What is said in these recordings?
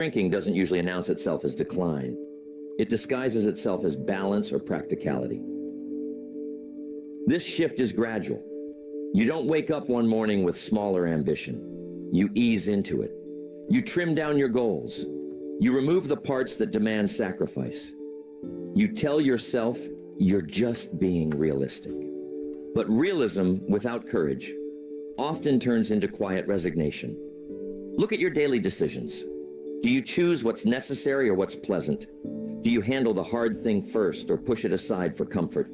Shrinking doesn't usually announce itself as decline. It disguises itself as balance or practicality. This shift is gradual. You don't wake up one morning with smaller ambition. You ease into it. You trim down your goals. You remove the parts that demand sacrifice. You tell yourself you're just being realistic. But realism without courage often turns into quiet resignation. Look at your daily decisions. Do you choose what's necessary or what's pleasant? Do you handle the hard thing first or push it aside for comfort?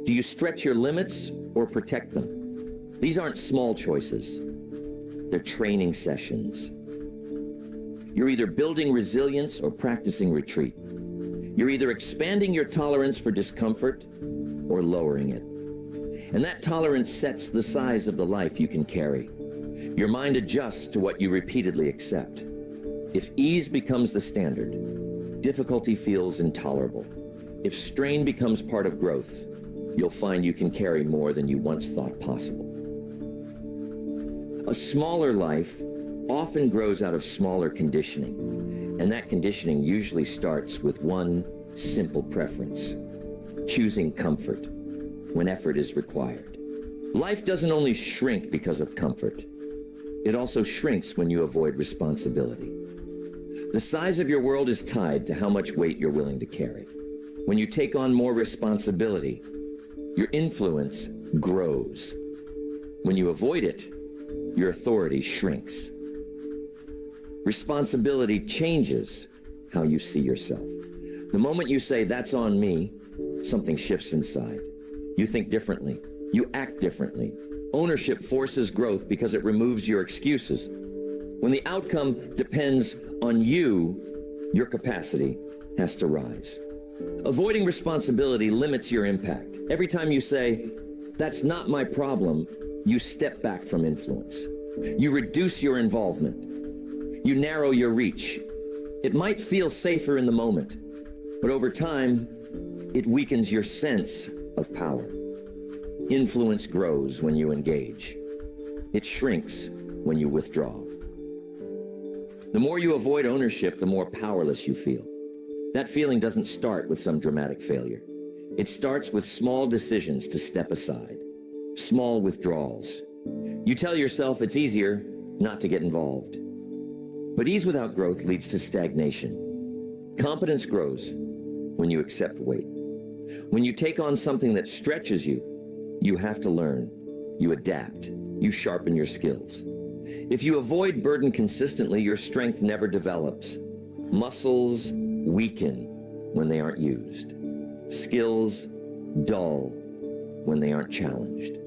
Do you stretch your limits or protect them? These aren't small choices. They're training sessions. You're either building resilience or practicing retreat. You're either expanding your tolerance for discomfort or lowering it. And that tolerance sets the size of the life you can carry. Your mind adjusts to what you repeatedly accept. If ease becomes the standard, difficulty feels intolerable. If strain becomes part of growth, you'll find you can carry more than you once thought possible. A smaller life often grows out of smaller conditioning, and that conditioning usually starts with one simple preference: choosing comfort when effort is required. Life doesn't only shrink because of comfort, it also shrinks when you avoid responsibility. The size of your world is tied to how much weight you're willing to carry. When you take on more responsibility, your influence grows. When you avoid it, your authority shrinks. Responsibility changes how you see yourself. The moment you say, "That's on me," something shifts inside. You think differently. You act differently. Ownership forces growth because it removes your excuses. When the outcome depends on you, your capacity has to rise. Avoiding responsibility limits your impact. Every time you say, "That's not my problem," you step back from influence. You reduce your involvement. You narrow your reach. It might feel safer in the moment, but over time, it weakens your sense of power. Influence grows when you engage. It shrinks when you withdraw. The more you avoid ownership, the more powerless you feel. That feeling doesn't start with some dramatic failure. It starts with small decisions to step aside, small withdrawals. You tell yourself it's easier not to get involved. But ease without growth leads to stagnation. Competence grows when you accept weight. When you take on something that stretches you, you have to learn. You adapt. You sharpen your skills. If you avoid burden consistently, your strength never develops. Muscles weaken when they aren't used. Skills dull when they aren't challenged.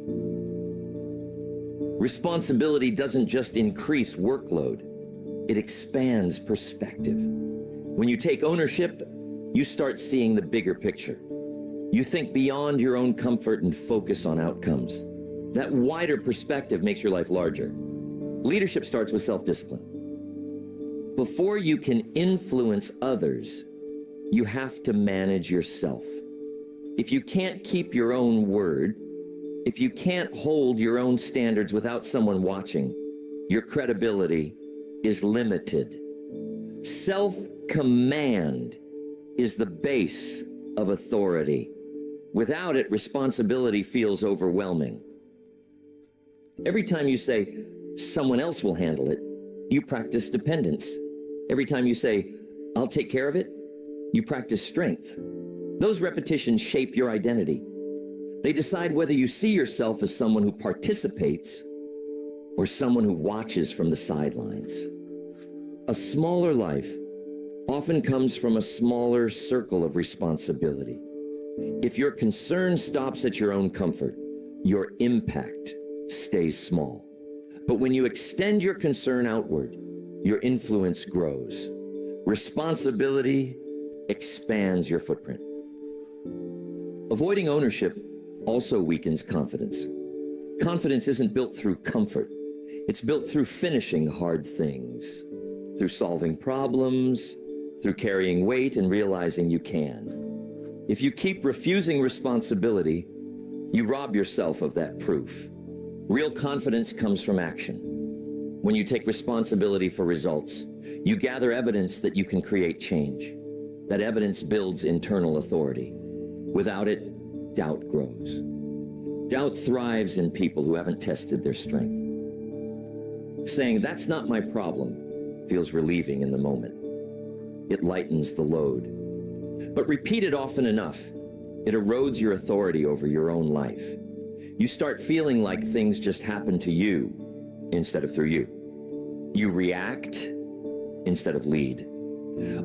Responsibility doesn't just increase workload, it expands perspective. When you take ownership, you start seeing the bigger picture. You think beyond your own comfort and focus on outcomes. That wider perspective makes your life larger. Leadership starts with self-discipline. Before you can influence others, you have to manage yourself. If you can't keep your own word, if you can't hold your own standards without someone watching, your credibility is limited. Self-command is the base of authority. Without it, responsibility feels overwhelming. Every time you say, "Someone else will handle it," you practice dependence. Every time you say, "I'll take care of it," you practice strength. Those repetitions shape your identity. They decide whether you see yourself as someone who participates or someone who watches from the sidelines. A smaller life often comes from a smaller circle of responsibility. If your concern stops at your own comfort, your impact stays small. But when you extend your concern outward, your influence grows. Responsibility expands your footprint. Avoiding ownership also weakens confidence. Confidence isn't built through comfort. It's built through finishing hard things, through solving problems, through carrying weight and realizing you can. If you keep refusing responsibility, you rob yourself of that proof. Real confidence comes from action. When you take responsibility for results, You gather evidence that you can create change. That evidence builds internal authority. Without it, doubt grows. Doubt thrives in people who haven't tested their strength. Saying, "That's not my problem," feels relieving in the moment. It lightens the load. But repeat it often enough, it erodes your authority over your own life. You start feeling like things just happen to you instead of through you. You react instead of lead.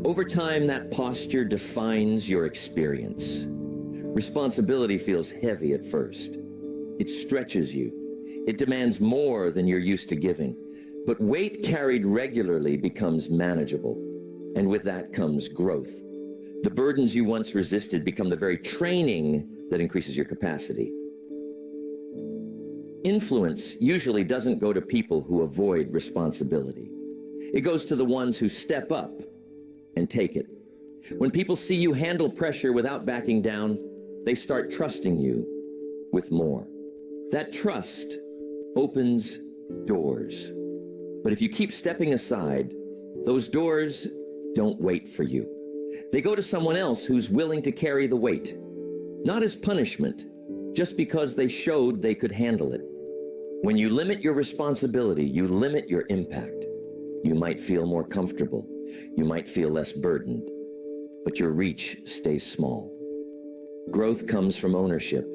Over time, that posture defines your experience. Responsibility feels heavy at first. It stretches you. It demands more than you're used to giving. But weight carried regularly becomes manageable. And with that comes growth. The burdens you once resisted become the very training that increases your capacity. Influence usually doesn't go to people who avoid responsibility. It goes to the ones who step up and take it. When people see you handle pressure without backing down, they start trusting you with more. That trust opens doors. But if you keep stepping aside, those doors don't wait for you. They go to someone else who's willing to carry the weight, not as punishment, just because they showed they could handle it. When you limit your responsibility, you limit your impact. You might feel more comfortable. You might feel less burdened, but your reach stays small. Growth comes from ownership.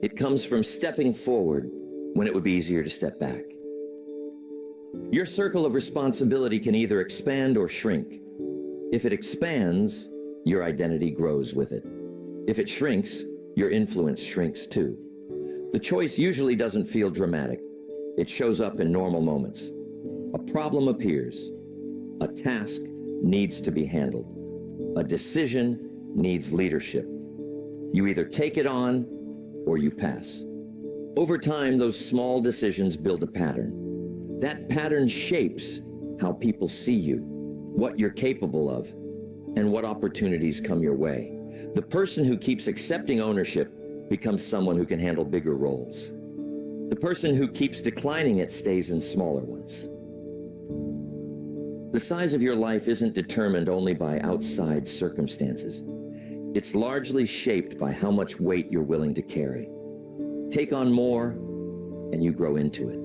It comes from stepping forward when it would be easier to step back. Your circle of responsibility can either expand or shrink. If it expands, your identity grows with it. If it shrinks, your influence shrinks too. The choice usually doesn't feel dramatic. It shows up in normal moments. A problem appears. A task needs to be handled. A decision needs leadership. You either take it on or you pass. Over time, those small decisions build a pattern. That pattern shapes how people see you, what you're capable of, and what opportunities come your way. The person who keeps accepting ownership becomes someone who can handle bigger roles. The person who keeps declining it stays in smaller ones. The size of your life isn't determined only by outside circumstances. It's largely shaped by how much weight you're willing to carry. Take on more, and you grow into it.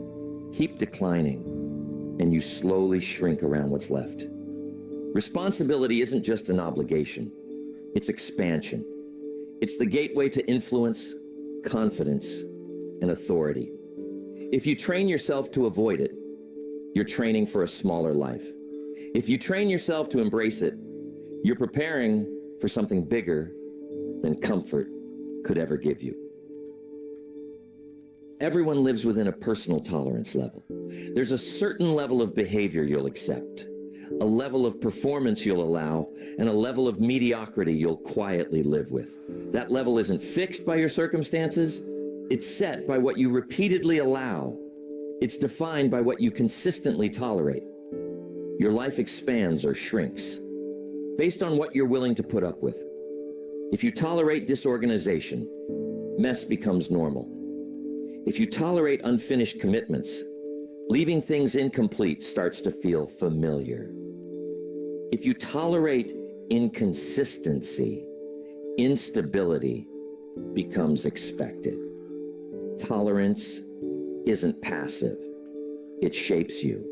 Keep declining, and you slowly shrink around what's left. Responsibility isn't just an obligation. It's expansion. It's the gateway to influence, confidence, and authority. If you train yourself to avoid it, you're training for a smaller life. If you train yourself to embrace it, you're preparing for something bigger than comfort could ever give you. Everyone lives within a personal tolerance level. There's a certain level of behavior you'll accept, a level of performance you'll allow, and a level of mediocrity you'll quietly live with. That level isn't fixed by your circumstances. It's set by what you repeatedly allow. It's defined by what you consistently tolerate. Your life expands or shrinks based on what you're willing to put up with. If you tolerate disorganization, mess becomes normal. If you tolerate unfinished commitments, leaving things incomplete starts to feel familiar. If you tolerate inconsistency, instability becomes expected. Tolerance isn't passive, it shapes you.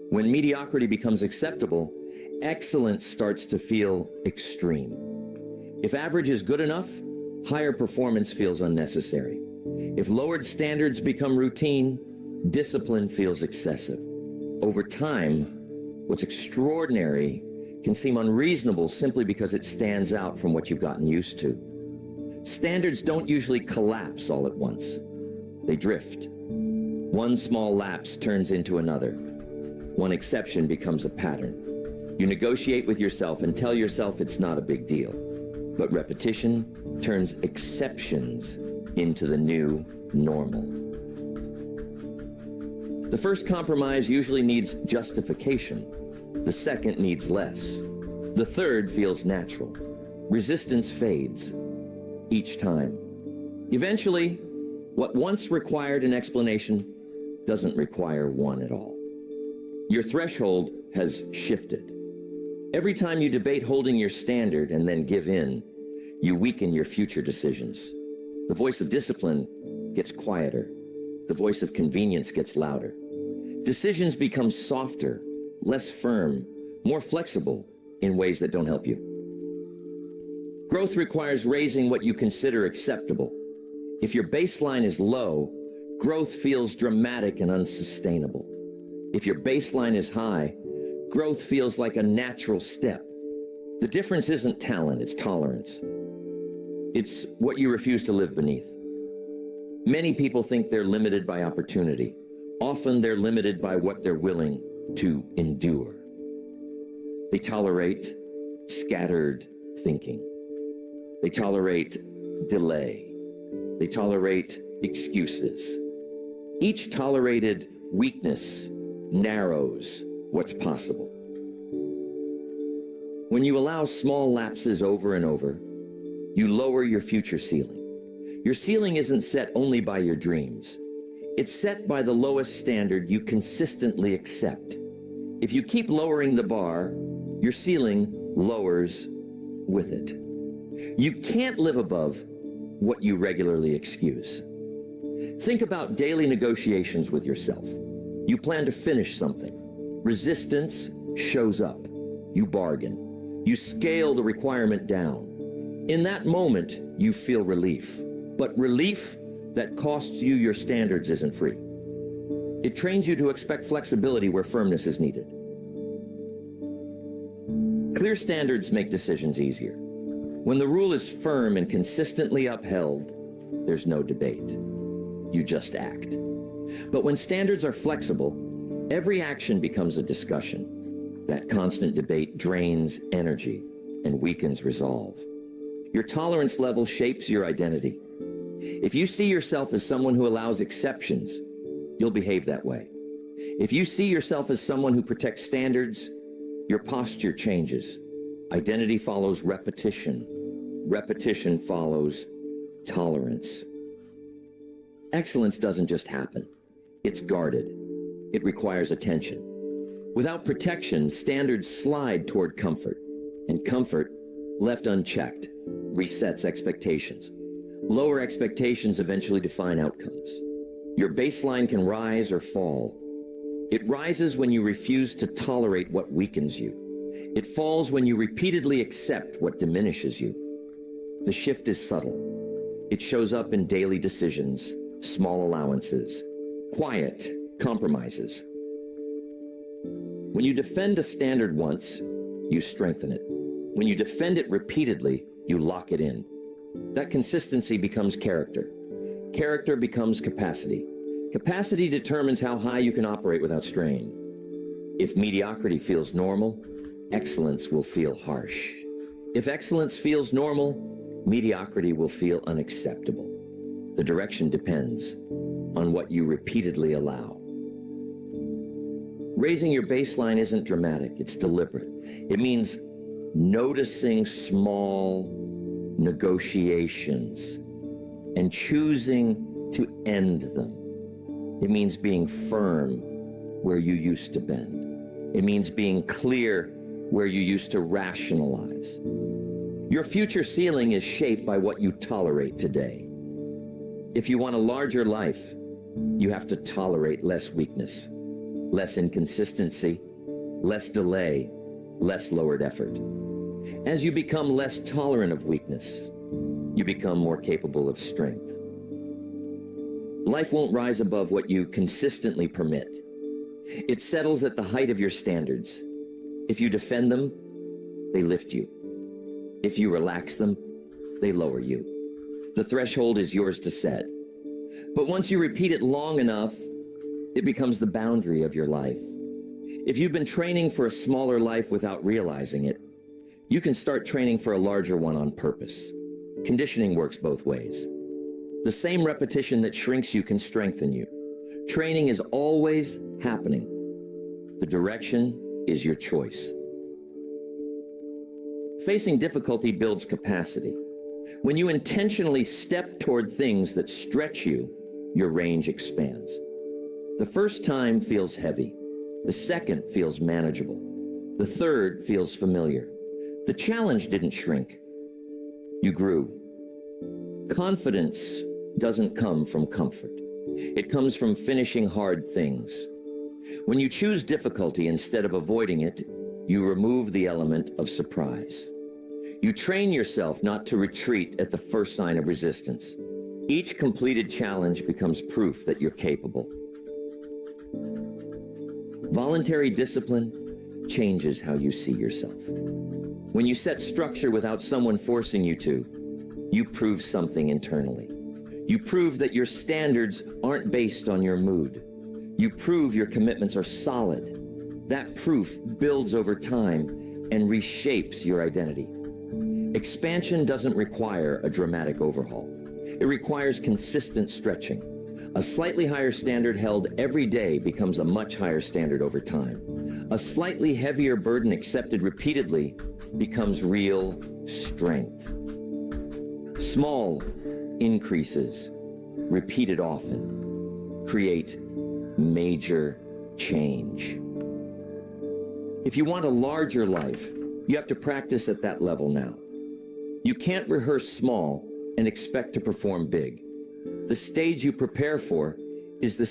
When mediocrity becomes acceptable, excellence starts to feel extreme. If average is good enough, higher performance feels unnecessary. If lowered standards become routine, discipline feels excessive. Over time, what's extraordinary can seem unreasonable simply because it stands out from what you've gotten used to. Standards don't usually collapse all at once. They drift. One small lapse turns into another. One exception becomes a pattern. You negotiate with yourself and tell yourself it's not a big deal. But repetition turns exceptions into the new normal. The first compromise usually needs justification. The second needs less. The third feels natural. Resistance fades each time. Eventually, what once required an explanation doesn't require one at all. Your threshold has shifted. Every time you debate holding your standard and then give in, you weaken your future decisions. The voice of discipline gets quieter. The voice of convenience gets louder. Decisions become softer, less firm, more flexible in ways that don't help you. Growth requires raising what you consider acceptable. If your baseline is low, growth feels dramatic and unsustainable. If your baseline is high, growth feels like a natural step. The difference isn't talent, it's tolerance. It's what you refuse to live beneath. Many people think they're limited by opportunity. Often they're limited by what they're willing to endure. They tolerate scattered thinking. They tolerate delay. They tolerate excuses. Each tolerated weakness narrows what's possible. When you allow small lapses over and over, you lower your future ceiling. Your ceiling isn't set only by your dreams. It's set by the lowest standard you consistently accept. If you keep lowering the bar, your ceiling lowers with it. You can't live above what you regularly excuse. Think about daily negotiations with yourself. You plan to finish something. Resistance shows up. You bargain. You scale the requirement down. In that moment, you feel relief. But relief that costs you your standards isn't free. It trains you to expect flexibility where firmness is needed. Clear standards make decisions easier. When the rule is firm and consistently upheld, there's no debate. You just act. But when standards are flexible, every action becomes a discussion. That constant debate drains energy and weakens resolve. Your tolerance level shapes your identity. If you see yourself as someone who allows exceptions, you'll behave that way. If you see yourself as someone who protects standards, your posture changes. Identity follows repetition. Repetition follows tolerance. Excellence doesn't just happen. It's guarded. It requires attention. Without protection, standards slide toward comfort, and comfort, left unchecked, resets expectations. Lower expectations eventually define outcomes. Your baseline can rise or fall. It rises when you refuse to tolerate what weakens you. It falls when you repeatedly accept what diminishes you. The shift is subtle. It shows up in daily decisions, small allowances, quiet compromises. When you defend a standard once, you strengthen it. When you defend it repeatedly, you lock it in. That consistency becomes character. Character becomes capacity. Capacity determines how high you can operate without strain. If mediocrity feels normal, excellence will feel harsh. If excellence feels normal, mediocrity will feel unacceptable. The direction depends on what you repeatedly allow. Raising your baseline isn't dramatic, it's deliberate. It means noticing small negotiations and choosing to end them. It means being firm where you used to bend. It means being clear where you used to rationalize. Your future ceiling is shaped by what you tolerate today. If you want a larger life, you have to tolerate less weakness, less inconsistency, less delay, less lowered effort. As you become less tolerant of weakness, you become more capable of strength. Life won't rise above what you consistently permit. It settles at the height of your standards. If you defend them, they lift you. If you relax them, they lower you. The threshold is yours to set. But once you repeat it long enough, it becomes the boundary of your life. If you've been training for a smaller life without realizing it, you can start training for a larger one on purpose. Conditioning works both ways. The same repetition that shrinks you can strengthen you. Training is always happening. The direction is your choice. Facing difficulty builds capacity. When you intentionally step toward things that stretch you, your range expands. The first time feels heavy. The second feels manageable. The third feels familiar. The challenge didn't shrink. You grew. Confidence doesn't come from comfort. It comes from finishing hard things. When you choose difficulty instead of avoiding it, you remove the element of surprise. You train yourself not to retreat at the first sign of resistance. Each completed challenge becomes proof that you're capable. Voluntary discipline changes how you see yourself. When you set structure without someone forcing you to, you prove something internally. You prove that your standards aren't based on your mood. You prove your commitments are solid. That proof builds over time and reshapes your identity. Expansion doesn't require a dramatic overhaul. It requires consistent stretching. A slightly higher standard held every day becomes a much higher standard over time. A slightly heavier burden accepted repeatedly becomes real strength. Small increases, repeated often, create major change. If you want a larger life, you have to practice at that level now. You can't rehearse small and expect to perform big. The stage you prepare for is the